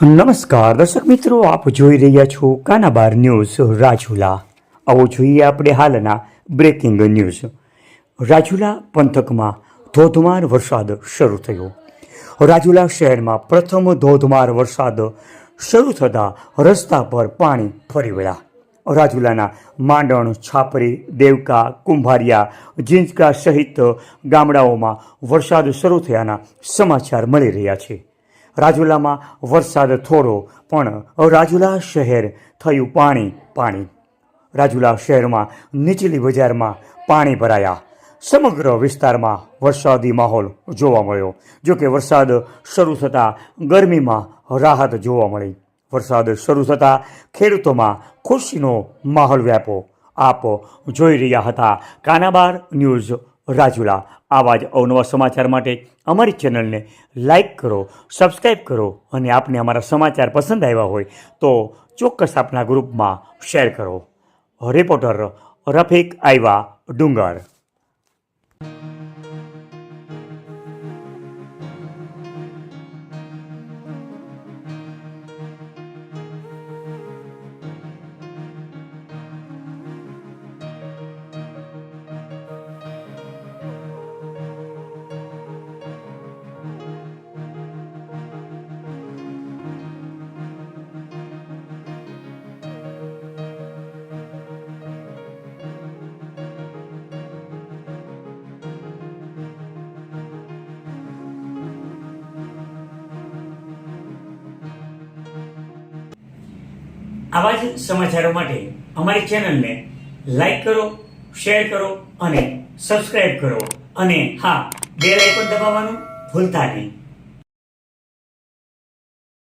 નમસ્કાર દર્શક મિત્રો, આપ જોઈ રહ્યા છો કાનાબાર ન્યૂઝ રાજુલા. આવો જોઈએ આપણે હાલના બ્રેકિંગ ન્યૂઝ. રાજુલા પંથકમાં ધોધમાર વરસાદ શરૂ થયો. રાજુલા શહેરમાં પ્રથમ ધોધમાર વરસાદ શરૂ થતાં રસ્તા પર પાણી ફરી વળ્યા. રાજુલાના માંડણ, છાપરી, દેવકા, કુંભારિયા, જીંજકા સહિત ગામડાઓમાં વરસાદ શરૂ થયાના સમાચાર મળી રહ્યા છે. રાજુલામાં વરસાદ થોડો પણ રાજુલા શહેર થયું પાણી. રાજુલા શહેરમાં નીચલી બજારમાં પાણી ભરાયા. સમગ્ર વિસ્તારમાં વરસાદી માહોલ જોવા મળ્યો. જોકે વરસાદ શરૂ થતાં ગરમીમાં રાહત જોવા મળી. વરસાદ શરૂ થતાં ખેડૂતોમાં ખુશીનો માહોલ વ્યાપ્યો. આપ જોઈ રહ્યા હતા કાનાબાર ન્યૂઝ રાજુલા. આવા જ અવનવા સમાચાર માટે અમારી ચેનલને લાઈક કરો, સબસ્ક્રાઈબ કરો અને આપને અમારા સમાચાર પસંદ આવ્યા હોય તો ચોક્કસ આપના ગ્રુપમાં શેર કરો. રિપોર્ટર રફીક આયવા, ડુંગર. આવા જ સમાચારો માટે અમારી ચેનલને લાઈક કરો, શેર કરો અને સબસ્ક્રાઈબ કરો. અને હા, બેલ આઇકોન દબાવવાનું ભૂલતા નહીં.